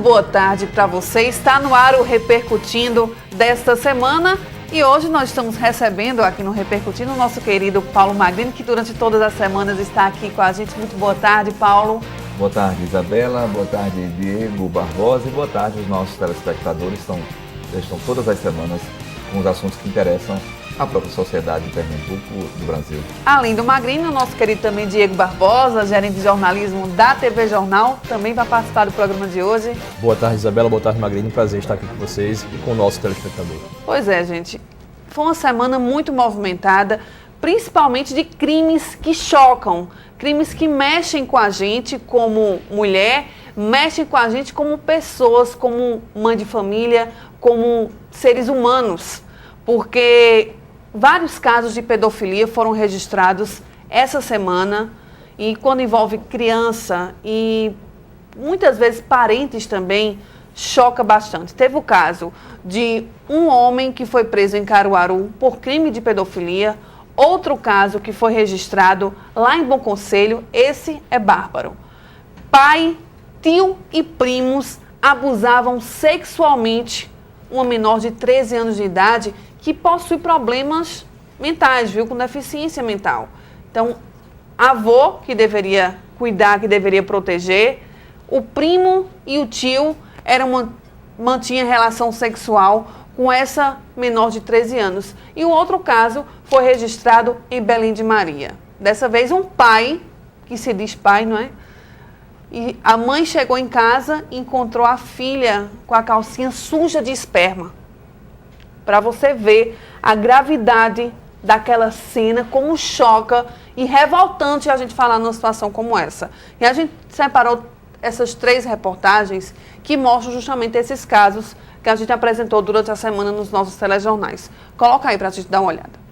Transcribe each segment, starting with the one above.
boa tarde para você. Está no ar o Repercutindo desta semana e hoje nós estamos recebendo aqui no Repercutindo o nosso querido Paulo Magrini, que durante todas as semanas está aqui com a gente. Muito boa tarde, Paulo. Boa tarde, Isabela. Boa tarde, Diego Barbosa. E boa tarde aos nossos telespectadores. Estão todas as semanas com os assuntos que interessam a própria sociedade de Pernambuco do Brasil. Além do Magrini, o nosso querido também Diego Barbosa, gerente de jornalismo da TV Jornal, também vai participar do programa de hoje. Boa tarde, Isabela. Boa tarde, Magrini. Prazer estar aqui com vocês e com o nosso telespectador. Pois é, gente. Foi uma semana muito movimentada, principalmente de crimes que chocam, crimes que mexem com a gente como mulher, mexem com a gente como pessoas, como mãe de família, como seres humanos, porque vários casos de pedofilia foram registrados essa semana e quando envolve criança e muitas vezes parentes também, choca bastante. Teve o caso de um homem que foi preso em Caruaru por crime de pedofilia, outro caso que foi registrado lá em Bom Conselho, esse é bárbaro. Pai, tio e primos abusavam sexualmente uma menor de 13 anos de idade que possui problemas mentais, com deficiência mental. Então, avô que deveria cuidar, que deveria proteger, o primo e o tio mantinham relação sexual com essa menor de 13 anos. E o outro caso foi registrado em Belém de Maria. Dessa vez, um pai, que se diz pai, não é? E a mãe chegou em casa e encontrou a filha com a calcinha suja de esperma. Para você ver a gravidade daquela cena, como choca e revoltante a gente falar numa situação como essa. E a gente separou essas 3 reportagens que mostram justamente esses casos que a gente apresentou durante a semana nos nossos telejornais. Coloca aí para a gente dar uma olhada.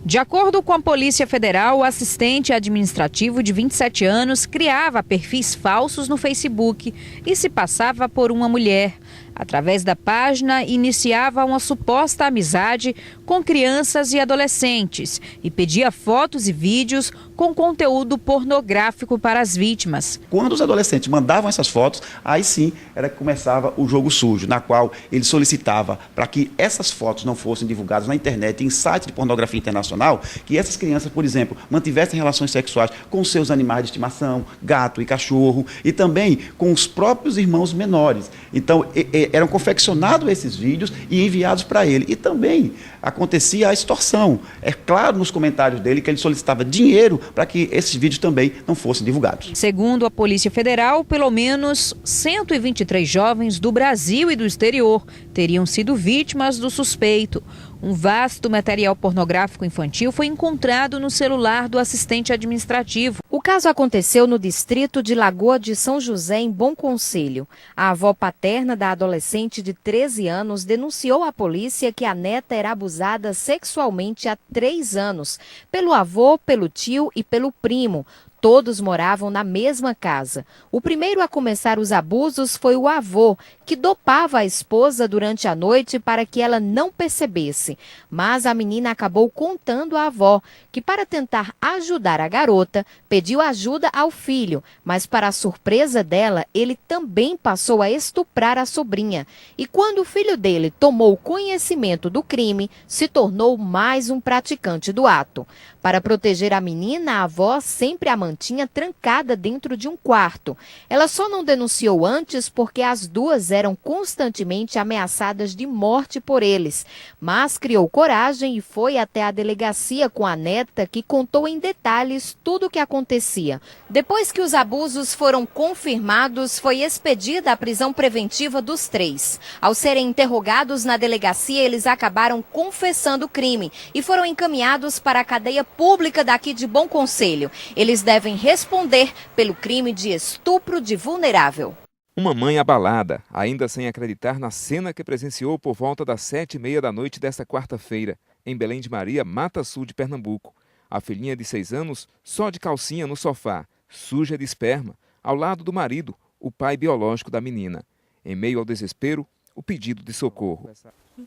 De acordo com a Polícia Federal, o assistente administrativo de 27 anos criava perfis falsos no Facebook e se passava por uma mulher. Através da página, iniciava uma suposta amizade com crianças e adolescentes e pedia fotos e vídeos com conteúdo pornográfico para as vítimas. Quando os adolescentes mandavam essas fotos, aí sim era que começava o jogo sujo, na qual ele solicitava para que essas fotos não fossem divulgadas na internet, em sites de pornografia internacional, que essas crianças, por exemplo, mantivessem relações sexuais com seus animais de estimação, gato e cachorro, e também com os próprios irmãos menores. Então, eram confeccionados esses vídeos e enviados para ele. E também acontecia a extorsão. É claro nos comentários dele que ele solicitava dinheiro para que esses vídeos também não fossem divulgados. Segundo a Polícia Federal, pelo menos 123 jovens do Brasil e do exterior teriam sido vítimas do suspeito. Um vasto material pornográfico infantil foi encontrado no celular do assistente administrativo. O caso aconteceu no distrito de Lagoa de São José, em Bom Conselho. A avó paterna da adolescente de 13 anos denunciou à polícia que a neta era abusada sexualmente há 3 anos, pelo avô, pelo tio e pelo primo. Todos moravam na mesma casa. O primeiro a começar os abusos foi o avô, que dopava a esposa durante a noite para que ela não percebesse. Mas a menina acabou contando à avó, que para tentar ajudar a garota, pediu ajuda ao filho, mas para a surpresa dela, ele também passou a estuprar a sobrinha. E quando o filho dele tomou conhecimento do crime, se tornou mais um praticante do ato. Para proteger a menina, a avó sempre a mantinha trancada dentro de um quarto. Ela só não denunciou antes porque as duas eram constantemente ameaçadas de morte por eles. Mas criou coragem e foi até a delegacia com a neta, que contou em detalhes tudo o que acontecia. Depois que os abusos foram confirmados, foi expedida a prisão preventiva dos 3. Ao serem interrogados na delegacia, eles acabaram confessando o crime e foram encaminhados para a cadeia pública daqui de Bom Conselho. Eles devem responder pelo crime de estupro de vulnerável. Uma mãe abalada, ainda sem acreditar na cena que presenciou por volta das 7h30 da noite desta quarta-feira, em Belém de Maria, Mata Sul de Pernambuco. A filhinha de 6 anos, só de calcinha no sofá, suja de esperma, ao lado do marido, o pai biológico da menina. Em meio ao desespero, o pedido de socorro.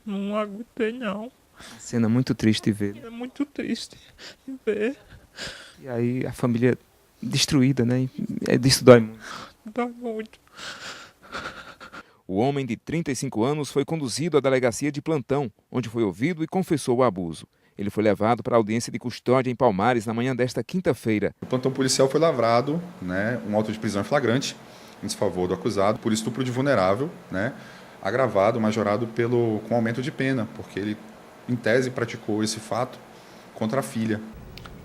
Não aguentei, não. Cena muito triste de ver. É muito triste ver. E aí a família destruída, né? Isso dói muito. Dói muito. O homem de 35 anos foi conduzido à delegacia de plantão, onde foi ouvido e confessou o abuso. Ele foi levado para a audiência de custódia em Palmares na manhã desta quinta-feira. O plantão policial foi lavrado, um auto de prisão em flagrante em desfavor do acusado por estupro de vulnerável, agravado, majorado com aumento de pena, porque ele, em tese, praticou esse fato contra a filha.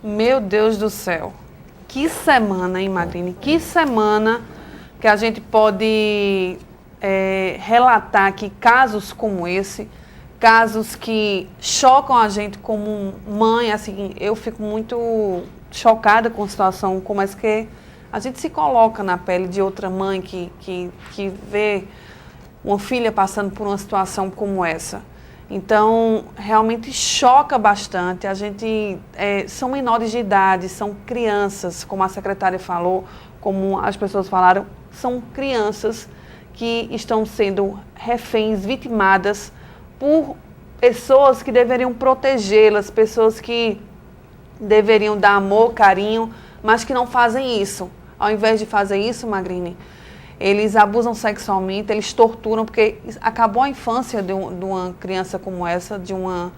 Meu Deus do céu. Que semana, hein, Magrine? Que semana que a gente pode relatar aqui casos como esse, casos que chocam a gente como mãe. Assim, eu fico muito chocada com a situação, como é que a gente se coloca na pele de outra mãe que vê uma filha passando por uma situação como essa. Então, realmente choca bastante. A gente são menores de idade, são crianças, como a secretária falou, como as pessoas falaram, são crianças que estão sendo reféns, vitimadas por pessoas que deveriam protegê-las, pessoas que deveriam dar amor, carinho, mas que não fazem isso. Ao invés de fazer isso, Magrine, eles abusam sexualmente, eles torturam, porque acabou a infância de uma criança como essa, de uma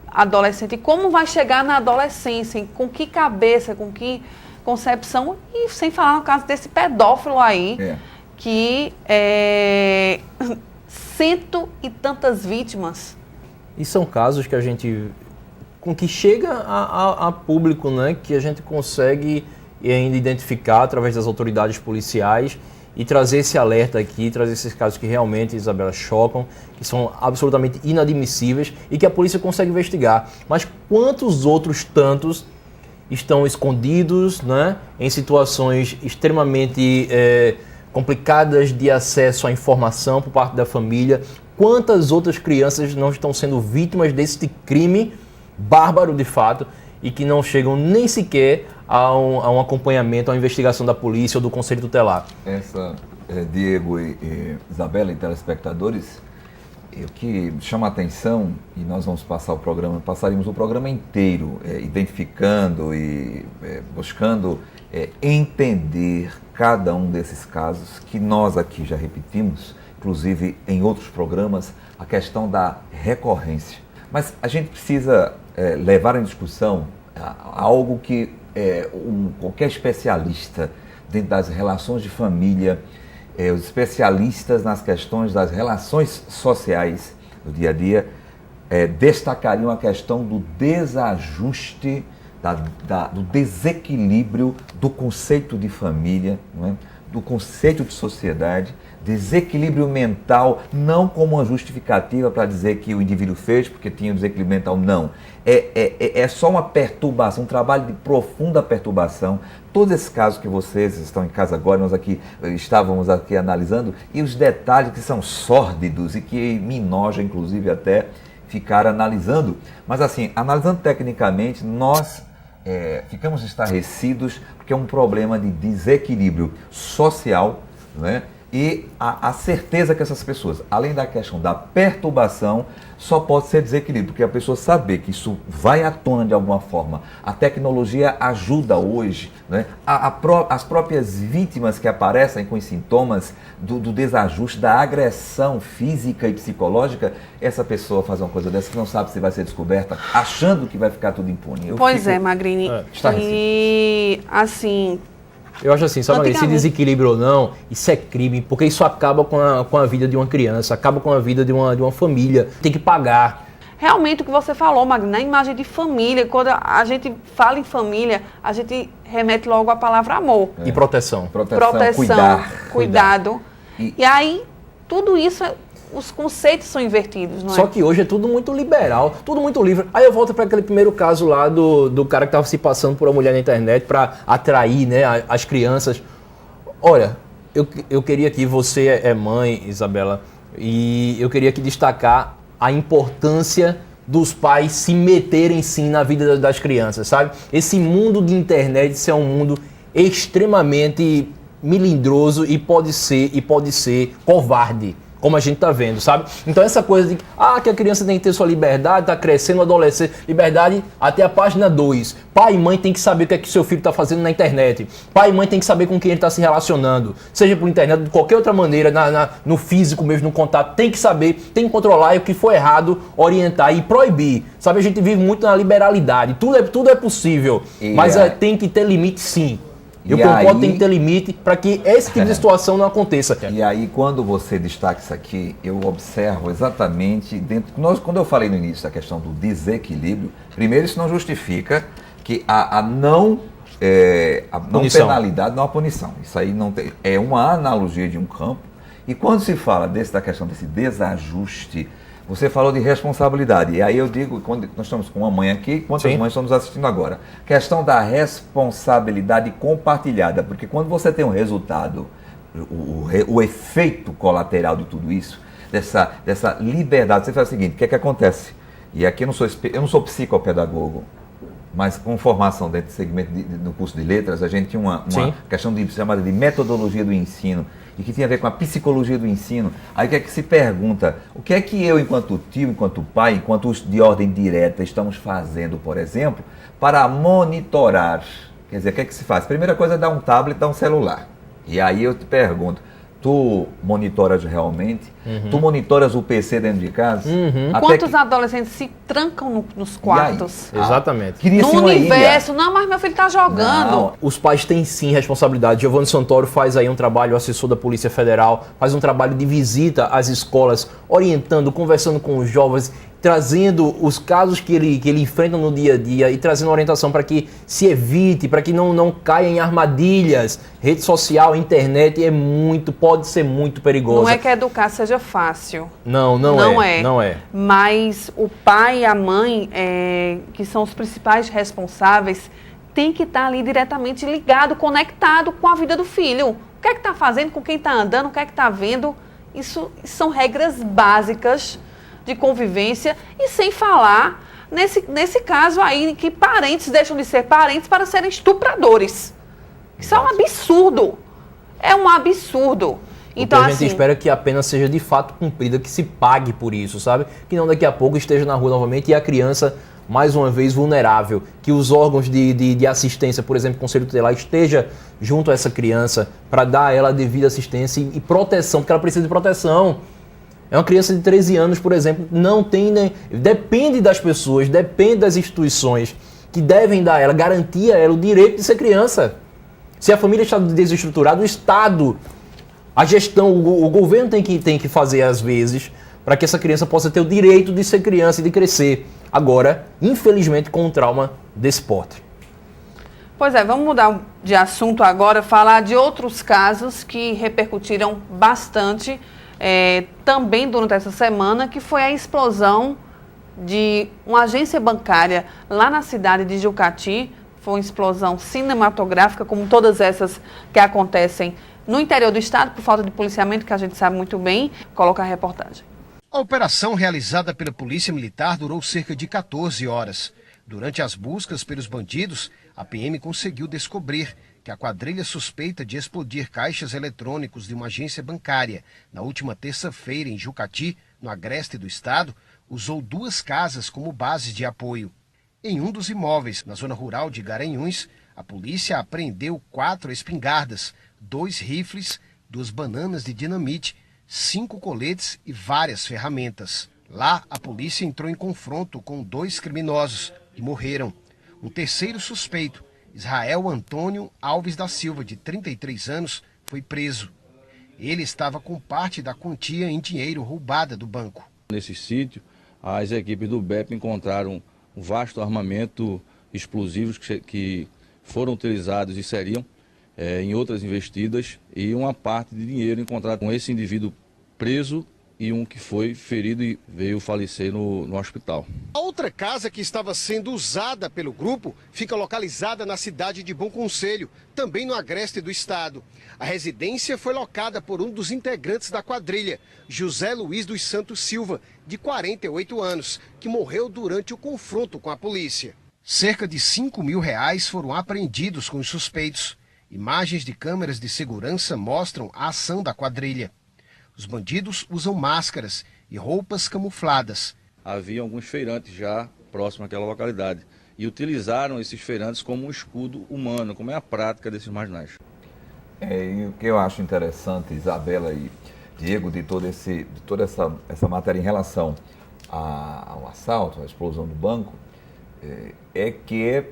adolescente. E como vai chegar na adolescência? Com que cabeça, com que concepção? E sem falar no caso desse pedófilo aí, que cento e tantas vítimas. E são casos que a gente, com que chega a público, que a gente consegue ainda identificar através das autoridades policiais e trazer esse alerta aqui, trazer esses casos que realmente, Isabela, chocam, que são absolutamente inadmissíveis e que a polícia consegue investigar. Mas quantos outros tantos estão escondidos, em situações extremamente complicadas de acesso à informação por parte da família? Quantas outras crianças não estão sendo vítimas desse crime bárbaro de fato e que não chegam nem sequer a um acompanhamento, a uma investigação da polícia ou do Conselho Tutelar? Diego e Isabela e telespectadores, o que chama a atenção, e nós vamos passaríamos o programa inteiro identificando e buscando entender cada um desses casos, que nós aqui já repetimos, inclusive em outros programas, a questão da recorrência. Mas a gente precisa levar em discussão algo que qualquer especialista dentro das relações de família, os especialistas nas questões das relações sociais do dia a dia, destacariam a questão do desajuste, do desequilíbrio do conceito de família, do conceito de sociedade, desequilíbrio mental, não como uma justificativa para dizer que o indivíduo fez porque tinha um desequilíbrio mental, não. É só uma perturbação, um trabalho de profunda perturbação. Todos esses casos que vocês estão em casa agora, nós estávamos aqui analisando, e os detalhes que são sórdidos e que me enoja, inclusive, até ficar analisando. Mas assim, analisando tecnicamente, nós ficamos estarrecidos porque é um problema de desequilíbrio social, e a certeza que essas pessoas, além da questão da perturbação, só pode ser desequilíbrio, porque a pessoa saber que isso vai à tona de alguma forma. A tecnologia ajuda hoje, as próprias vítimas que aparecem com os sintomas do desajuste, da agressão física e psicológica, essa pessoa faz uma coisa dessa que não sabe se vai ser descoberta, achando que vai ficar tudo impune. Magrine. E assim... Eu acho assim, sabe, se desequilíbrio ou não, isso é crime, porque isso acaba com a vida de uma criança, acaba com a vida de uma família. Tem que pagar. Realmente o que você falou, Magna, a imagem de família, quando a gente fala em família, a gente remete logo à palavra amor. E proteção. Cuidado. E aí, tudo isso, os conceitos são invertidos, não é? Só que hoje é tudo muito liberal, tudo muito livre. Aí eu volto para aquele primeiro caso lá do cara que estava se passando por uma mulher na internet para atrair, as crianças. Olha, eu queria que você é mãe, Isabela, e eu queria aqui destacar a importância dos pais se meterem sim na vida das crianças, sabe? Esse mundo de internet, isso é um mundo extremamente melindroso e pode ser covarde. como a gente está vendo, sabe? Então essa coisa de que a criança tem que ter sua liberdade, está crescendo, adolescente, liberdade até a página 2. Pai e mãe tem que saber o que é que seu filho está fazendo na internet. Pai e mãe tem que saber com quem ele está se relacionando, seja por internet, de qualquer outra maneira, no físico mesmo, no contato, tem que saber, tem que controlar, e o que for errado, orientar e proibir. Sabe, a gente vive muito na liberalidade, tudo é possível, mas tem que ter limite sim. Eu concordo, tem que ter limite para que esse tipo de situação não aconteça. E aí, quando você destaca isso aqui, eu observo exatamente quando eu falei no início da questão do desequilíbrio, primeiro, isso não justifica que a não penalidade, não a punição. Isso aí não tem, é uma analogia de um campo. E quando se fala da questão desse desajuste, você falou de responsabilidade. E aí eu digo, quando nós estamos com uma mãe aqui, quantas mães estão nos assistindo agora? Questão da responsabilidade compartilhada. Porque quando você tem um resultado, o efeito colateral de tudo isso, dessa liberdade, você faz o seguinte, o que é que acontece? E aqui eu não sou psicopedagogo, mas com formação dentro do segmento do curso de letras, a gente tinha uma questão chamada de metodologia do ensino, e que tinha a ver com a psicologia do ensino. Aí o que é que se pergunta? O que é que eu, enquanto tio, enquanto pai, enquanto os de ordem direta, estamos fazendo, por exemplo, para monitorar? Quer dizer, o que é que se faz? Primeira coisa é dar um tablet, dar um celular. E aí eu te pergunto, tu monitoras realmente? Tu monitoras o PC dentro de casa? Quantos adolescentes se trancam nos quartos? Exatamente. No universo. Não, mas meu filho está jogando. Não. Os pais têm sim responsabilidade. Giovanni Santoro faz aí um trabalho, assessor da Polícia Federal, faz um trabalho de visita às escolas, orientando, conversando com os jovens, trazendo os casos que ele enfrenta no dia a dia e trazendo orientação para que se evite, para que não caia em armadilhas. Rede social, internet pode ser muito perigosa. Não é que educar seja fácil. Não é. Mas o pai e a mãe, que são os principais responsáveis, tem que estar ali diretamente ligado, conectado com a vida do filho. O que é que está fazendo, com quem está andando, o que é que está vendo. Isso são regras básicas de convivência, e sem falar nesse caso aí que parentes deixam de ser parentes para serem estupradores. Isso é um absurdo. É um absurdo. Então, a gente espera que a pena seja de fato cumprida, que se pague por isso, sabe? Que não daqui a pouco esteja na rua novamente e a criança, mais uma vez, vulnerável. Que os órgãos de assistência, por exemplo, o Conselho Tutelar, esteja junto a essa criança para dar a ela a devida assistência e proteção, porque ela precisa de proteção. É uma criança de 13 anos, por exemplo, não tem depende das pessoas, depende das instituições que devem dar a ela, garantir a ela o direito de ser criança. Se a família está desestruturada, o Estado, a gestão, o governo tem que fazer às vezes para que essa criança possa ter o direito de ser criança e de crescer. Agora, infelizmente, com o trauma desse porte. Pois é, vamos mudar de assunto agora, falar de outros casos que repercutiram bastante também durante essa semana, que foi a explosão de uma agência bancária lá na cidade de Jucati. Foi uma explosão cinematográfica, como todas essas que acontecem no interior do estado, por falta de policiamento, que a gente sabe muito bem. Coloca a reportagem. A operação realizada pela Polícia Militar durou cerca de 14 horas. Durante as buscas pelos bandidos, a PM conseguiu descobrir que a quadrilha suspeita de explodir caixas eletrônicos de uma agência bancária na última terça-feira em Jucati, no agreste do estado, usou 2 casas como base de apoio. Em um dos imóveis, na zona rural de Garanhuns, a polícia apreendeu 4 espingardas, 2 rifles, 2 bananas de dinamite, 5 coletes e várias ferramentas. Lá, a polícia entrou em confronto com 2 criminosos, que morreram. Um terceiro suspeito, Israel Antônio Alves da Silva, de 33 anos, foi preso. Ele estava com parte da quantia em dinheiro roubada do banco. Nesse sítio, as equipes do BEP encontraram um vasto armamento explosivos que foram utilizados e seriam em outras investidas, e uma parte de dinheiro encontrado com esse indivíduo preso e um que foi ferido e veio falecer no hospital. A outra casa que estava sendo usada pelo grupo fica localizada na cidade de Bom Conselho, também no agreste do estado. A residência foi locada por um dos integrantes da quadrilha, José Luiz dos Santos Silva, de 48 anos, que morreu durante o confronto com a polícia. Cerca de R$5 mil foram apreendidos com os suspeitos. Imagens de câmeras de segurança mostram a ação da quadrilha. Os bandidos usam máscaras e roupas camufladas. Havia alguns feirantes já próximos àquela localidade e utilizaram esses feirantes como um escudo humano, como é a prática desses marginais. E o que eu acho interessante, Isabela e Diego, de toda essa matéria em relação ao assalto, à explosão do banco, é que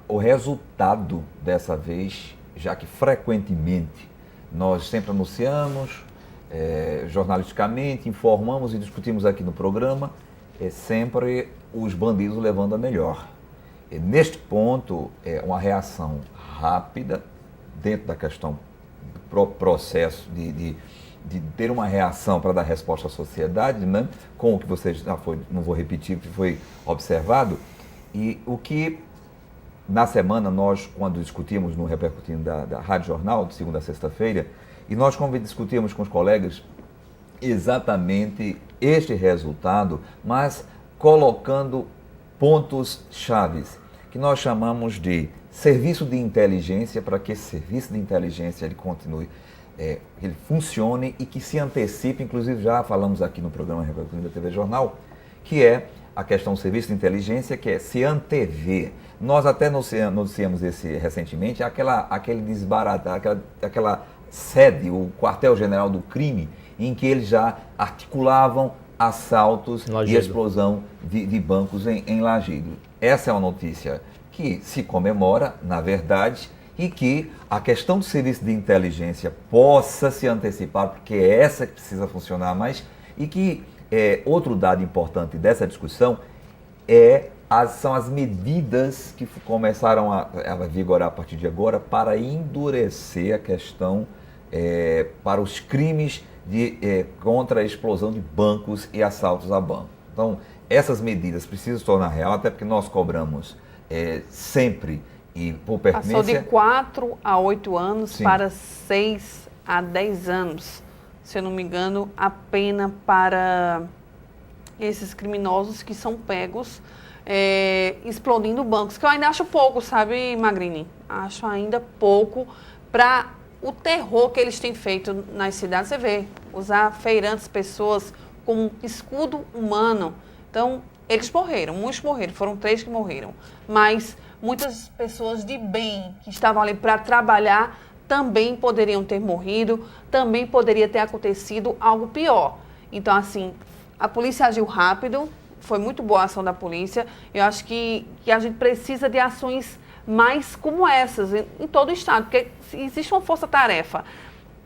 o resultado dessa vez, já que frequentemente nós sempre anunciamos, jornalisticamente, informamos e discutimos aqui no programa, é sempre os bandidos levando a melhor. Neste ponto, é uma reação rápida, dentro da questão do processo de ter uma reação para dar resposta à sociedade, né? Com o que você já foi, não vou repetir, o que foi observado, e o que na semana nós, quando discutimos no Repercutindo da Rádio Jornal, de segunda a sexta-feira, e nós discutimos com os colegas exatamente este resultado, mas colocando pontos chaves, que nós chamamos de serviço de inteligência, para que esse serviço de inteligência ele continue, ele funcione e que se antecipe, inclusive já falamos aqui no programa Repercutindo da TV Jornal, que é a questão do serviço de inteligência, que é se antever. Nós até noticiamos esse recentemente, aquele desbaratar, aquela sede, o quartel-general do crime, em que eles já articulavam assaltos e explosão de bancos em Lajeado. Essa é uma notícia que se comemora, na verdade, e que a questão do serviço de inteligência possa se antecipar, porque é essa que precisa funcionar mais, e que outro dado importante dessa discussão são as medidas que começaram a vigorar a partir de agora para endurecer a questão para os crimes contra a explosão de bancos e assaltos a banco. Então, essas medidas precisam se tornar real, até porque nós cobramos sempre e por pertinência... Passou de 4 a 8 anos Sim. para 6 a 10 anos, se eu não me engano, a pena para esses criminosos que são pegos explodindo bancos, que eu ainda acho pouco, sabe, Magrini? Acho ainda pouco para o terror que eles têm feito nas cidades. Você vê, usar feirantes, pessoas com escudo humano. Então, eles morreram, muitos morreram, foram 3 que morreram. Mas muitas pessoas de bem que estavam ali para trabalhar também poderiam ter morrido, também poderia ter acontecido algo pior. Então, assim, a polícia agiu rápido, foi muito boa a ação da polícia. Eu acho que a gente precisa de ações mais como essas em todo o estado, porque se existe uma força-tarefa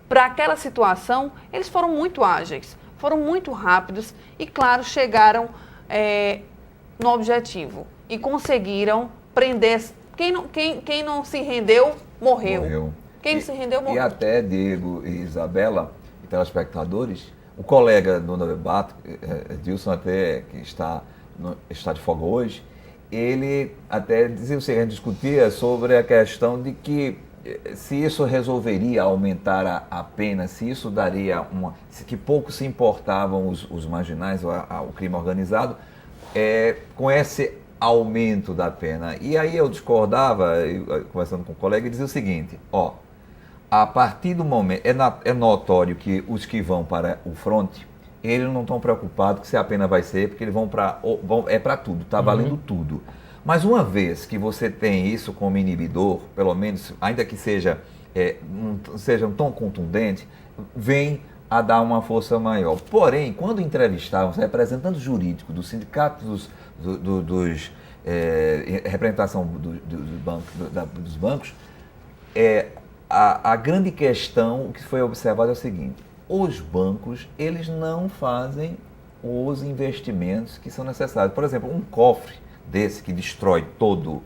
para aquela situação, eles foram muito ágeis, foram muito rápidos e, claro, chegaram no objetivo e conseguiram prender. Quem não se rendeu, morreu. Quem não se rendeu, morreu. E até, Diego e Isabela e telespectadores, o colega do debate, Dilson, até que está de folga hoje, ele até dizia o seguinte, a gente discutia sobre a questão de que se isso resolveria aumentar a pena, se isso daria que pouco se importavam os marginais, o crime organizado, com esse aumento da pena. E aí eu discordava, conversando com o colega, e dizia o seguinte, a partir do momento, é notório que os que vão para o fronte, eles não estão preocupados que se a pena vai ser, porque eles vão para tudo, está valendo tudo. Mas uma vez que você tem isso como inibidor, pelo menos, ainda que seja um tão contundente, vem a dar uma força maior. Porém, quando entrevistávamos representantes jurídicos do sindicato representação dos bancos, a grande questão, o que foi observado é o seguinte: os bancos, eles não fazem os investimentos que são necessários. Por exemplo, um cofre desse que destrói todo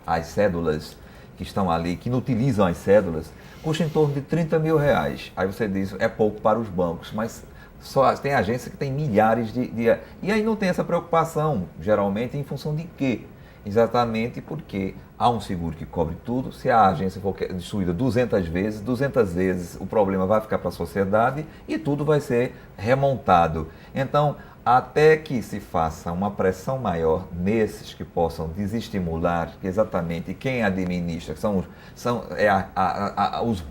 as cédulas que estão ali, que não utilizam as cédulas, custa em torno de R$30 mil. Aí você diz, é pouco para os bancos, mas só tem agência que tem milhares E aí não tem essa preocupação, geralmente, em função de quê? Exatamente porque há um seguro que cobre tudo. Se a agência for destruída 200 vezes o problema vai ficar para a sociedade e tudo vai ser remontado. Então, até que se faça uma pressão maior nesses que possam desestimular, que exatamente quem administra, os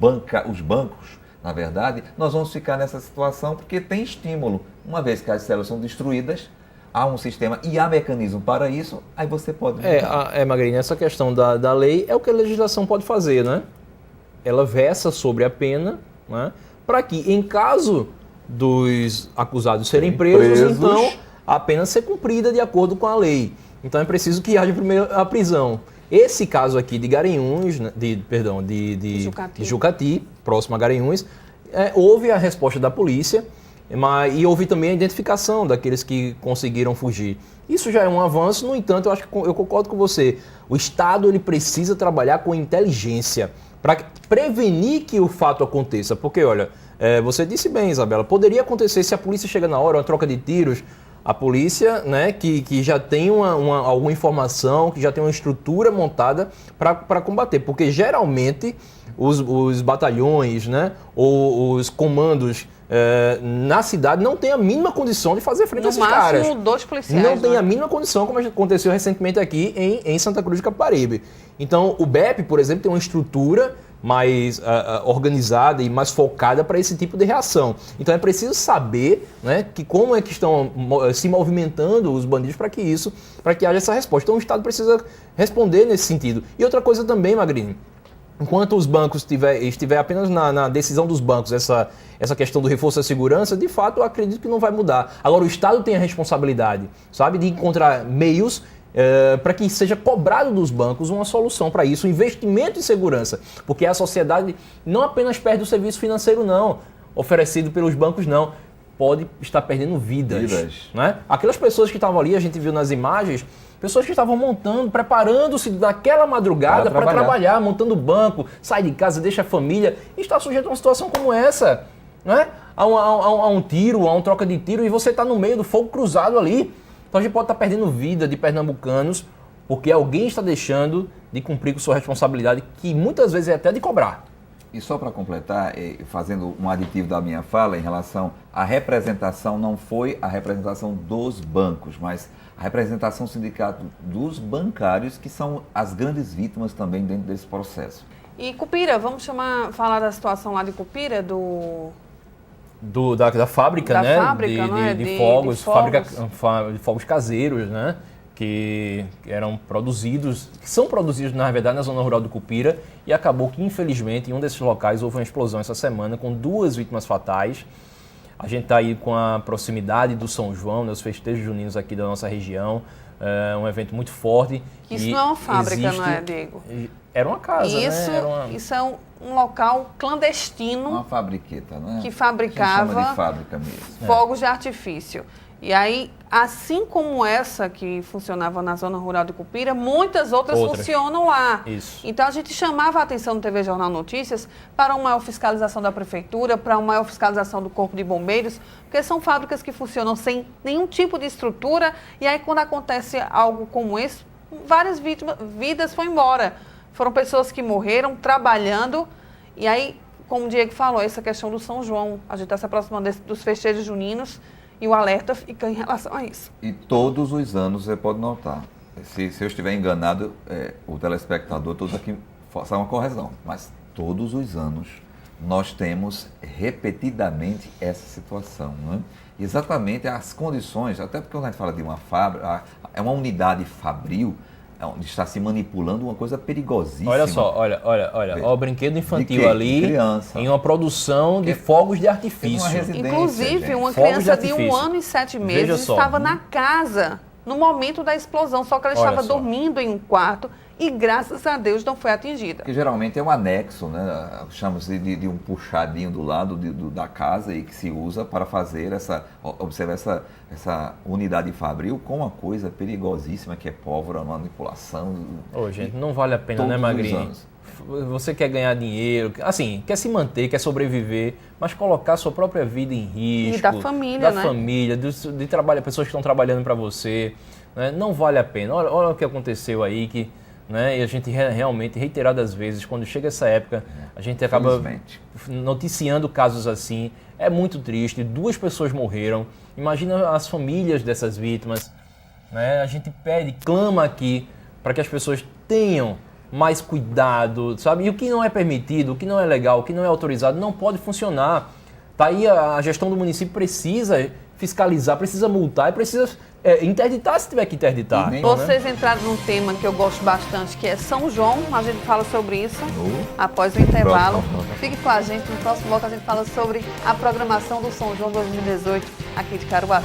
bancos na verdade, nós vamos ficar nessa situação porque tem estímulo. Uma vez que as células são destruídas, há um sistema e há mecanismo para isso, aí você pode... Magrini, essa questão da lei é o que a legislação pode fazer, né? Ela versa sobre a pena, né? Para que, em caso dos acusados serem presos, então a pena ser cumprida de acordo com a lei. Então é preciso que haja primeiro a prisão. Esse caso aqui de Garanhuns, de Jucati, próximo a Garanhuns, houve a resposta da polícia, e houve também a identificação daqueles que conseguiram fugir. Isso já é um avanço, no entanto, eu concordo com você. O Estado ele precisa trabalhar com inteligência para prevenir que o fato aconteça. Porque, olha, você disse bem, Isabela, poderia acontecer se a polícia chega na hora, uma troca de tiros, a polícia, né, que já tem alguma informação, que já tem uma estrutura montada para combater. Porque geralmente os batalhões, né, ou os comandos na cidade não têm a mínima condição de fazer frente a esses caras. No máximo 2 policiais. Não tem a mínima condição, como aconteceu recentemente aqui em Santa Cruz de Capibaribe. Então o BEP, por exemplo, tem uma estrutura mais organizada e mais focada para esse tipo de reação. Então é preciso saber, né, que como é que estão se movimentando os bandidos para que haja essa resposta. Então o Estado precisa responder nesse sentido. E outra coisa também, Magrini, enquanto os bancos estiver apenas na decisão dos bancos essa questão do reforço da segurança, de fato eu acredito que não vai mudar. Agora o Estado tem a responsabilidade, sabe, de encontrar meios para que seja cobrado dos bancos uma solução para isso, um investimento em segurança, porque a sociedade não apenas perde o serviço financeiro não, oferecido pelos bancos não, pode estar perdendo vidas. Né? Aquelas pessoas que estavam ali, a gente viu nas imagens, pessoas que estavam montando, preparando-se daquela madrugada para trabalhar, montando banco, sai de casa, deixa a família e está sujeito a uma situação como essa, né? a um tiro, a uma troca de tiro e você está no meio do fogo cruzado ali. Então a gente pode estar perdendo vida de pernambucanos porque alguém está deixando de cumprir com sua responsabilidade, que muitas vezes é até de cobrar. E só para completar, fazendo um aditivo da minha fala em relação à representação, não foi a representação dos bancos, mas a representação sindicato dos bancários, que são as grandes vítimas também dentro desse processo. E Cupira, vamos falar da situação lá de Cupira, da fábrica, da né? Fábrica, de fogos, fábrica de fogos caseiros, né? Que são produzidos, na verdade, na zona rural do Cupira, e acabou que, infelizmente, em um desses locais houve uma explosão essa semana com 2 vítimas fatais. A gente está aí com a proximidade do São João, né, os festejos juninos aqui da nossa região, um evento muito forte. Isso não é uma fábrica, não é, Diego? Era uma casa, Isso é um local clandestino. Uma fabriqueta, né? Que fabricava chama de fábrica mesmo. Fogos de artifício. E aí, assim como essa que funcionava na zona rural de Cupira, muitas outras funcionam lá. Isso. Então, a gente chamava a atenção no TV Jornal Notícias para uma maior fiscalização da prefeitura, para uma maior fiscalização do Corpo de Bombeiros, porque são fábricas que funcionam sem nenhum tipo de estrutura, e aí quando acontece algo como esse, várias vidas foram embora. Foram pessoas que morreram trabalhando, e aí, como o Diego falou, essa questão do São João, a gente está se aproximando dos festejos juninos, e o alerta fica em relação a isso. E todos os anos você pode notar, se eu estiver enganado, o telespectador, todos aqui façam uma correção, mas todos os anos nós temos repetidamente essa situação, né? Exatamente as condições, até porque quando a gente fala de uma fábrica, é uma unidade fabril, onde está se manipulando uma coisa perigosíssima. Olha só, olha, o brinquedo infantil ali, em uma produção de fogos de artifício. Inclusive, uma criança de 1 ano e 7 meses estava na casa no momento da explosão, só que ela estava dormindo em um quarto e, graças a Deus, não foi atingida. Que geralmente é um anexo, né? Chama-se de um puxadinho do lado da casa e que se usa para fazer essa unidade fabril com uma coisa perigosíssima que é pólvora, manipulação. Gente, não vale a pena, né, Magrini? Você quer ganhar dinheiro, assim, quer se manter, quer sobreviver, mas colocar sua própria vida em risco. E da família, né? Família, de trabalho, pessoas que estão trabalhando para você, né? Não vale a pena. Olha o que aconteceu aí, né? E a gente realmente, reiteradas vezes, quando chega essa época, a gente acaba noticiando casos assim. É muito triste, 2 pessoas morreram. Imagina as famílias dessas vítimas, né? A gente pede, clama aqui para que as pessoas tenham mais cuidado, sabe? E o que não é permitido, o que não é legal, o que não é autorizado, não pode funcionar. Tá aí a gestão do município precisa fiscalizar, precisa multar e precisa interditar se tiver que interditar. Vocês entraram num tema que eu gosto bastante, que é São João. A gente fala sobre isso após o intervalo. Fique com a gente, no próximo bloco a gente fala sobre a programação do São João 2018 aqui de Caruaru.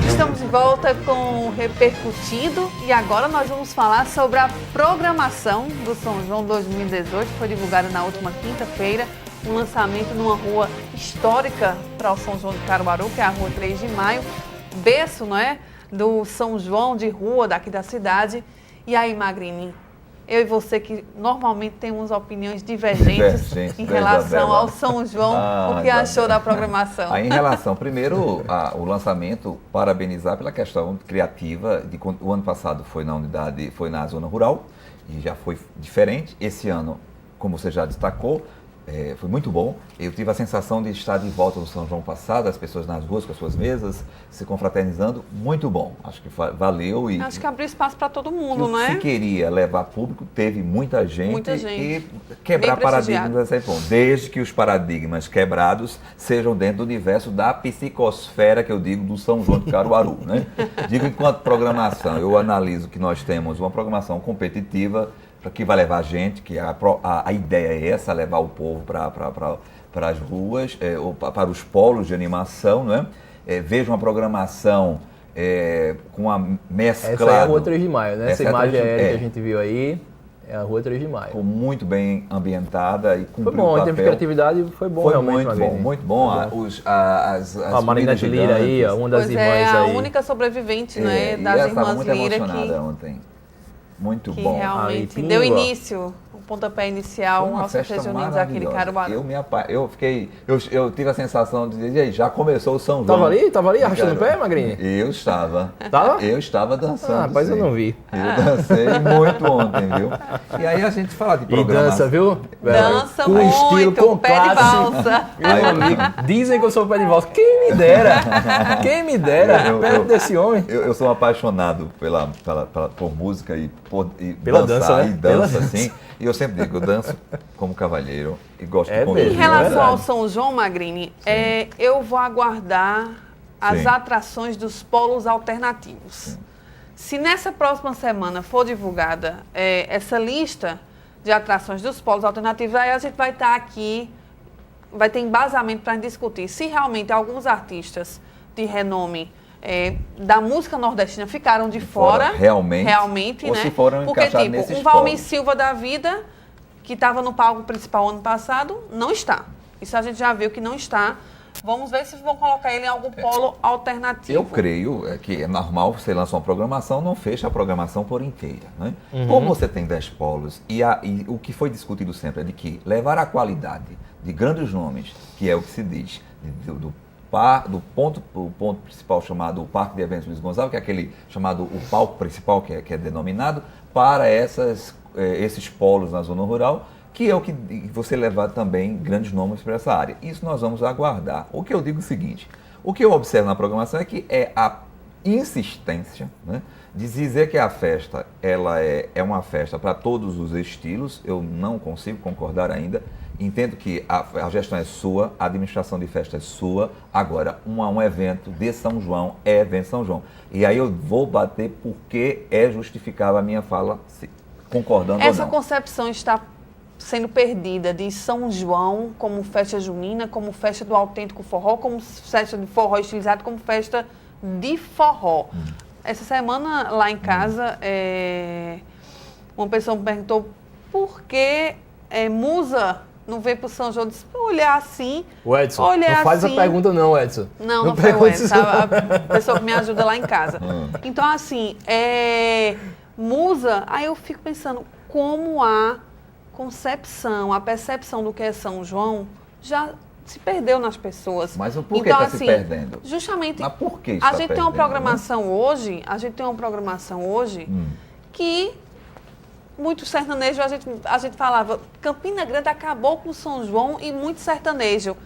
Estamos de volta com o Repercutido e agora nós vamos falar sobre a programação do São João 2018, que foi divulgada na última quinta-feira, um lançamento numa rua histórica para o São João de Caruaru, que é a Rua 3 de Maio, berço, não é, do São João de rua daqui da cidade. E aí, Magrini, eu e você que normalmente temos opiniões divergentes em relação ao São João, o que achou da programação? Aí, em relação, primeiro, o lançamento, parabenizar pela questão criativa. O ano passado foi na unidade, foi na zona rural e já foi diferente. Esse ano, como você já destacou, foi muito bom. Eu tive a sensação de estar de volta no São João passado, as pessoas nas ruas com as suas mesas, se confraternizando, muito bom. Acho que valeu. E acho que abriu espaço para todo mundo, não é? Se queria levar público, teve muita gente. E quebrar paradigmas é bom. Desde que os paradigmas quebrados sejam dentro do universo da psicosfera, que eu digo, do São João de Caruaru, né? Digo, enquanto programação, eu analiso que nós temos uma programação competitiva, que vai levar a gente, que a ideia é essa, levar o povo para as ruas, ou para os polos de animação, não é? Veja uma programação com a mescla... Essa é a Rua 3 de Maio, né? Essa imagem aérea que a gente viu aí é a Rua 3 de Maio. Muito bem ambientada e cumpriu o papel. Foi bom, em termos de criatividade foi bom realmente. Muito bom. A Marinette Lira aí, uma das irmãs aí. É a única sobrevivente, né, das irmãs muito Lira. Emocionada ontem. Muito que bom. Realmente deu início, o pontapé inicial aos festas juninas aqui de Caruaru. Eu tive a sensação de dizer, já começou o São João. Tava ali arrastando o pé, Magrini? Eu estava. Tava? Eu estava dançando. Rapaz, eu não vi. Eu dancei muito ontem, viu? E aí a gente fala de programação. E dança, viu? Dança com muito, estilo, com pé de valsa. Dizem que eu sou pé de valsa. Quem me dera? Quem me dera? Perto desse homem. Eu sou apaixonado por música e pela dança, né? E dança, assim. E eu sempre digo, eu danço como cavalheiro e gosto de conviver. Em relação ao São João, Magrini, eu vou aguardar as atrações dos polos alternativos. Sim. Se nessa próxima semana for divulgada essa lista de atrações dos polos alternativos, aí a gente vai estar aqui, vai ter embasamento para discutir se realmente alguns artistas de renome da música nordestina ficaram de fora, realmente, ou né? Se foram porque, tipo, nesses um Valmir Silva da vida, que estava no palco principal ano passado, não está. Isso a gente já viu que não está. Vamos ver se vão colocar ele em algum polo alternativo. Eu creio que é normal, você lança uma programação, não fecha a programação por inteira, né? Como você tem 10 polos, e o que foi discutido sempre é de que levar a qualidade de grandes nomes, que é o que se diz, do ponto principal chamado o Parque de Eventos Luiz Gonzaga, que é aquele chamado o palco principal, que é denominado, para esses polos na zona rural, que é o que você levar também grandes nomes para essa área. Isso nós vamos aguardar. O que eu digo é o seguinte, o que eu observo na programação é que a insistência, né, de dizer que a festa ela é uma festa para todos os estilos. Eu não consigo concordar ainda. Entendo que a gestão é sua, a administração de festa é sua. Agora, um evento de São João é evento de São João. E aí eu vou bater porque é justificável a minha fala, concordando ou não. Essa concepção está sendo perdida de São João como festa junina, como festa do autêntico forró, como festa de forró estilizado, como festa de forró. Essa semana, lá em casa, uma pessoa me perguntou por que Musa não veio para o São João. Eu disse, olhar assim, o Edson, olhar não faz assim. Essa pergunta não, Edson. Não foi o Edson, a pessoa que me ajuda lá em casa. Então, assim, Musa, aí eu fico pensando como a concepção, a percepção do que é São João já se perdeu nas pessoas. Mas por que então, está assim, se perdendo? Justamente, Mas por que a está gente tem uma perdendo, programação hoje, que muito sertanejo, a gente falava, Campina Grande acabou com São João e muito sertanejo.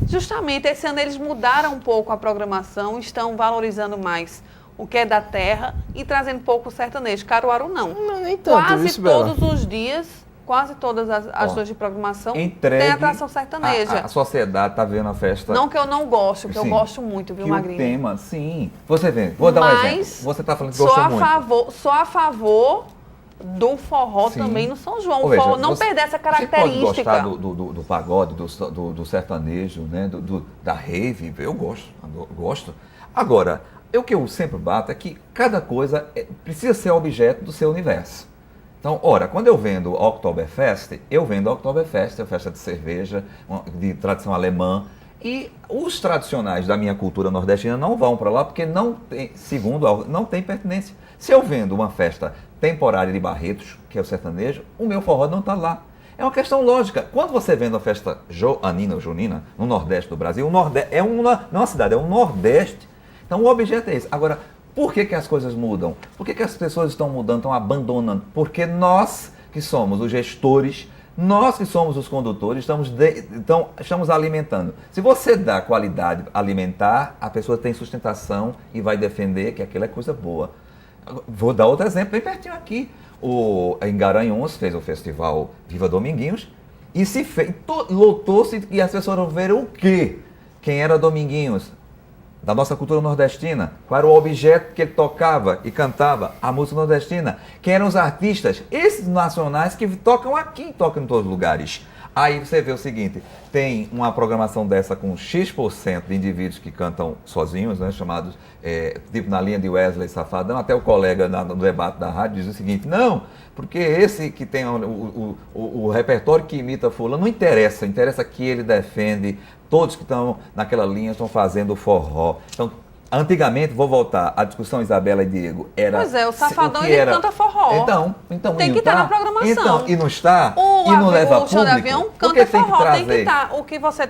Justamente, esse ano eles mudaram um pouco a programação, estão valorizando mais o que é da terra e trazendo pouco o sertanejo. Caruaru não. Não, nem tanto, quase todos os dias, quase todas as noites de programação tem atração sertaneja. A sociedade está vendo a festa. Não que eu não gosto, que Sim. eu gosto muito, viu, Que Magrinho? o tema, sim. Você vê, vou dar um exemplo. Você está falando que gosta muito. Sou a favor do forró Sim. também no São João. Ou O veja, forró não perder essa característica. Você pode gostar do pagode, do sertanejo, né? Da rave, eu gosto. Agora, o que eu sempre bato é que cada coisa precisa ser objeto do seu universo. Então, ora, quando eu vendo Oktoberfest, a festa de cerveja, de tradição alemã, e os tradicionais da minha cultura nordestina não vão para lá porque não tem pertinência. Se eu vendo uma festa temporária de Barretos, que é o sertanejo, o meu forró não está lá. É uma questão lógica. Quando você vende uma festa joanina ou junina no Nordeste do Brasil, não é uma cidade, é um Nordeste. Então o objeto é esse. Agora, por que as coisas mudam? Por que as pessoas estão mudando, estão abandonando? Porque nós, que somos os gestores, nós que somos os condutores, estamos alimentando. Se você dá qualidade alimentar, a pessoa tem sustentação e vai defender que aquilo é coisa boa. Vou dar outro exemplo bem pertinho aqui. Em Garanhuns fez o festival Viva Dominguinhos e lotou-se e as pessoas vão ver o quê? Quem era Dominguinhos? Da nossa cultura nordestina. Qual era o objeto que ele tocava e cantava? A música nordestina. Quem eram os artistas? Esses nacionais que tocam aqui, tocam em todos os lugares. Aí você vê o seguinte, tem uma programação dessa com X% de indivíduos que cantam sozinhos, né, chamados, tipo na linha de Wesley Safadão, até o colega no debate da rádio diz o seguinte, não, porque esse que tem o repertório que imita fulano, não interessa que ele defende, todos que estão naquela linha estão fazendo forró. Então, antigamente, vou voltar, a discussão Isabela e Diego era... Pois é, o Safadão ele canta forró. Então tem que estar na programação. Então, e não está? E não leva o show de avião canta forró, tem que estar. O que você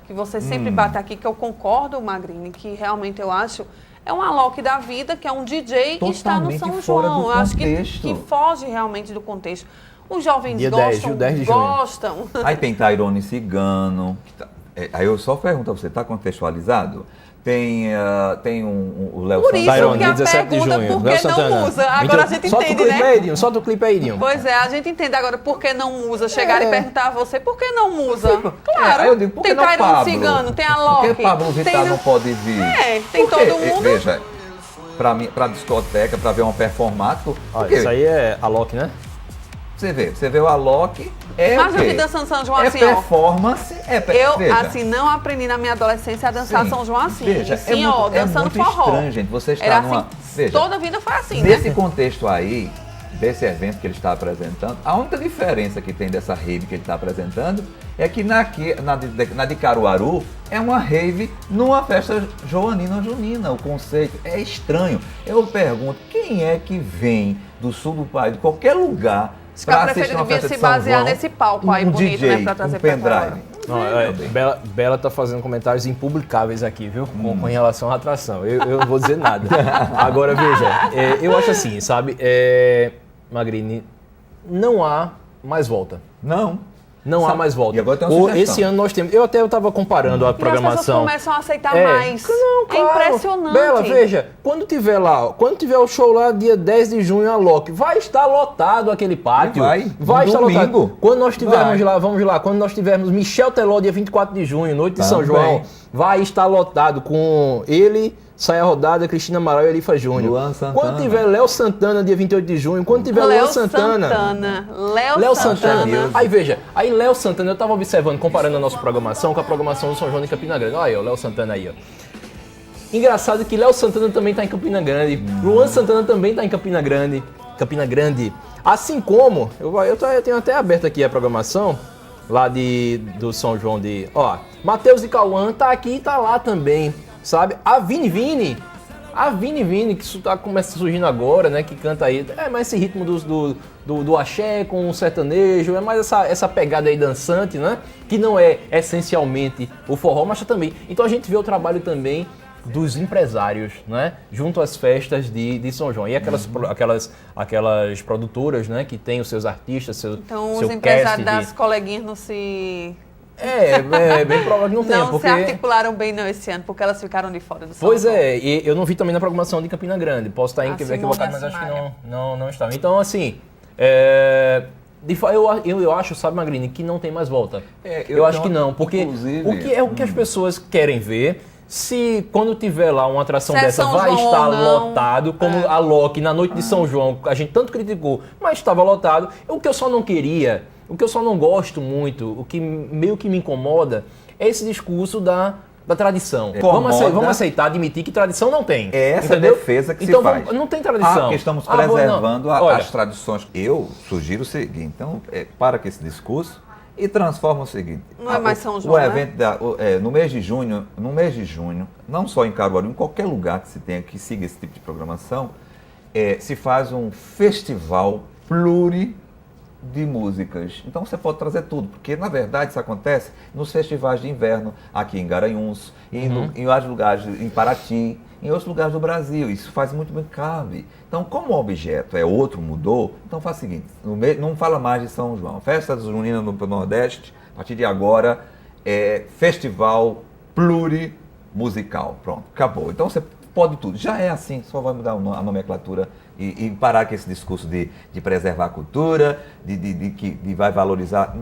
que você sempre bate aqui, que eu concordo, Magrini, que realmente eu acho, é um Alok da vida, que é um DJ que está no São João. Eu acho que foge realmente do contexto. Os jovens gostam. Aí tem Tairone Cigano. Aí eu só pergunto a você, está contextualizado? Tem o Léo Santana. Por isso Tairone, que a 17 de pergunta, junho. por que não usa? Agora a gente entende, né? Solta o clipe aí, Dinho. Pois é, a gente entende agora por que não usa. Chegar e perguntar a você, por que não usa? Claro, eu digo, tem Tairone Cigano, tem a Loki. Por que Pablo Vittar não pode vir? Tem todo mundo. Veja, pra discoteca, pra ver uma performance... Isso aí é a Loki, né? Você vê o Alok, Mas eu vi dançando São João assim, performance, Eu, assim, não aprendi na minha adolescência a dançar São João assim. Veja, dançando muito forró. Estranho, gente. Você está Era numa... assim, Veja, toda a vida foi assim, nesse né? contexto aí, desse evento que ele está apresentando, a única diferença que tem dessa rave que ele está apresentando é que na de Caruaru é uma rave numa festa joanina ou junina. O conceito é estranho. Eu pergunto, quem é que vem do sul do país, de qualquer lugar, a prefeita devia se basear nesse palco aí bonito, DJ, né, pra trazer pra fora. Bela tá fazendo comentários impublicáveis aqui, viu? Com relação à atração. Eu não vou dizer nada. Agora, veja, eu acho assim, sabe? Magrini, não há mais volta. Não há mais volta. E agora tem uma Esse ano nós temos... Eu estava comparando a programação. As pessoas começam a aceitar mais. Não, claro. É impressionante. Bela, veja, quando tiver o show lá, dia 10 de junho, a Loki, vai estar lotado aquele pátio. Vai estar lotado. Quando nós tivermos lá, vamos lá, quando nós tivermos Michel Teló, dia 24 de junho, noite de São João, vai estar lotado com ele... Saia Rodada, Cristina Amaral e Elifa Júnior. Quando tiver Léo Santana, dia 28 de junho, quando tiver Léo Santana. Aí veja, aí Léo Santana, eu estava observando, comparando a nossa programação com a programação do São João de Campina Grande. Olha aí, o Léo Santana aí, ó. Engraçado que Léo Santana também está em Campina Grande, Luan Santana também está em Campina Grande. Assim como, eu tenho até aberto aqui a programação, lá do São João de... Ó, Matheus e Cauã tá aqui e tá lá também. Sabe? A Vini A Vini, que isso começa surgindo agora, né? Que canta aí. É mais esse ritmo do axé com o sertanejo, é mais essa pegada aí dançante, né? Que não é essencialmente o forró, mas também. Então a gente vê o trabalho também dos empresários, né? Junto às festas de São João. E aquelas produtoras, né? Que tem os seus artistas, Então seu os empresários cast das coleguinhas não se... É bem provável que não tenha, porque... se articularam bem não esse ano, porque elas ficaram de fora do São Pois João. e eu não vi também na programação de Campina Grande. Posso estar equivocado, mas acho que não estava. Então, assim, eu acho, sabe, Magrini, que não tem mais volta. Eu acho que não, porque o que as pessoas querem ver, se quando tiver lá uma atração dessa vai estar lotado, como a Loki na noite de São João, a gente tanto criticou, mas estava lotado. O que eu só não queria, o que eu só não gosto muito, o que meio que me incomoda, é esse discurso da tradição. Vamos aceitar, admitir que tradição não tem. É essa entendeu? defesa que então, se faz. Não tem tradição. Porque estamos preservando as tradições. Eu sugiro o seguinte, então, para com esse discurso e transforma o seguinte. Não é mais São João, o evento no mês de junho, não só em Caruaru, em qualquer lugar que se tenha que siga esse tipo de programação, se faz um festival de músicas. Então você pode trazer tudo, porque na verdade isso acontece nos festivais de inverno, aqui em Garanhuns, em vários lugares, em Paraty, em outros lugares do Brasil. Isso faz muito bem, cabe. Então, como o objeto mudou, então faz o seguinte, não fala mais de São João. Festa junina no Nordeste, a partir de agora, festival plurimusical. Pronto, acabou. Então você pode tudo. Já é assim, só vai mudar a nomenclatura e parar com esse discurso de preservar a cultura, de vai valorizar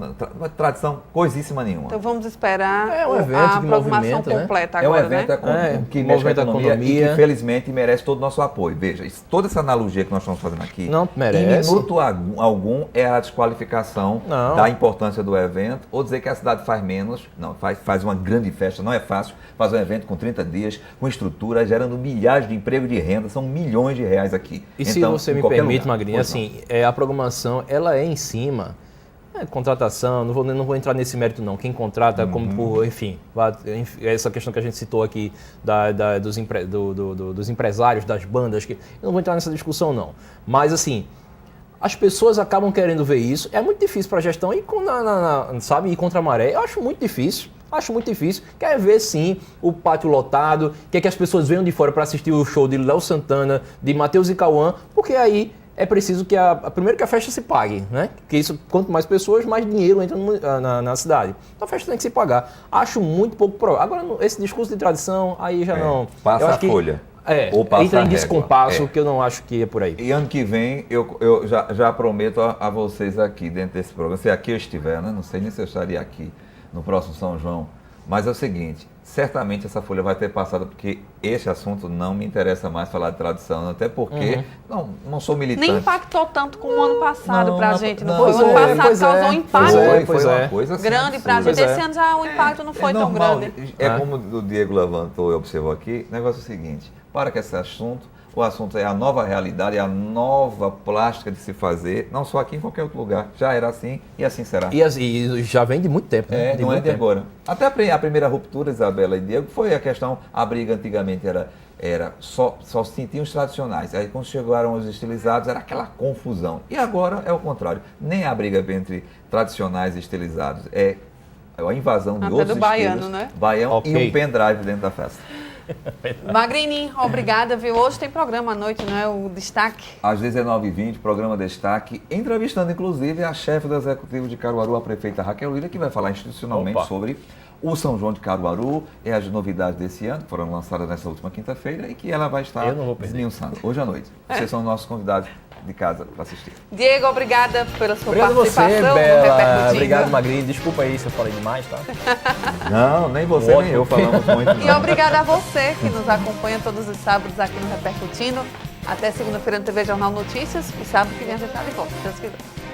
tradição, coisíssima nenhuma. Então vamos esperar um evento a programação completa agora, né? É um evento que mexe com a economia e que, infelizmente, merece todo o nosso apoio. Veja, toda essa analogia que nós estamos fazendo aqui, não merece. Em minuto algum, é a desqualificação da importância do evento, ou dizer que a cidade faz menos. Não, faz uma grande festa, não é fácil fazer um evento com 30 dias, com estrutura, gerando milhares de empregos de renda, são milhões de reais aqui. E se você me permite, Magrini, assim, a programação, ela é em cima, contratação, não vou entrar nesse mérito não, quem contrata, enfim, essa questão que a gente citou aqui dos empresários, das bandas, eu não vou entrar nessa discussão não, mas assim, as pessoas acabam querendo ver isso, é muito difícil para a gestão ir contra a maré, eu acho muito difícil. Quer ver sim o pátio lotado, quer que as pessoas venham de fora para assistir o show de Léo Santana, de Matheus e Cauã, porque aí é preciso que primeiro que a festa se pague, né? Porque isso, quanto mais pessoas, mais dinheiro entra na cidade. Então a festa tem que se pagar. Acho muito pouco provável. Agora, esse discurso de tradição, aí já não... Passa a folha. Ou passa entra em descompasso, que eu não acho que é por aí. E ano que vem, eu já prometo a vocês aqui, dentro desse programa, se aqui eu estiver, né? Não sei nem se eu estaria aqui no próximo São João, mas é o seguinte, certamente essa folha vai ter passado, porque esse assunto não me interessa mais falar de tradição, até porque não sou militante. Nem impactou tanto como o ano passado pra gente, não foi? O ano passado causou um impacto foi uma coisa grande pra gente, esse ano já o impacto não foi tão grande. Como o Diego levantou e observou aqui, o negócio é o seguinte, para que esse assunto, o assunto é a nova realidade, é a nova plástica de se fazer, não só aqui, em qualquer outro lugar. Já era assim e assim será. E já vem de muito tempo, né? Não é de agora. Até a primeira ruptura, Isabela e Diego, foi a questão, a briga antigamente era só se sentiam os tradicionais. Aí quando chegaram os estilizados, era aquela confusão. E agora é o contrário. Nem a briga entre tradicionais e estilizados. É a invasão de outros estilos. Baiano, né? Baião e um pendrive dentro da festa. Magrini, obrigada, viu? Hoje tem programa à noite, não é? O Destaque. Às 19h20, programa Destaque, entrevistando inclusive a chefe do Executivo de Caruaru, a prefeita Raquel Lira, que vai falar institucionalmente sobre o São João de Caruaru e as novidades desse ano, que foram lançadas nessa última quinta-feira e que ela vai estar desmiuçando hoje à noite. Vocês são nossos convidados de casa para assistir. Diego, obrigada pela sua participação. Obrigado você, Bela. Obrigado, Magrini. Desculpa aí se eu falei demais, tá? Não, nem você nem eu falamos muito. E obrigada a você que nos acompanha todos os sábados aqui no Repercutindo. Até segunda-feira no TV Jornal Notícias. E sábado que vem a gente está de volta, se Deus quiser.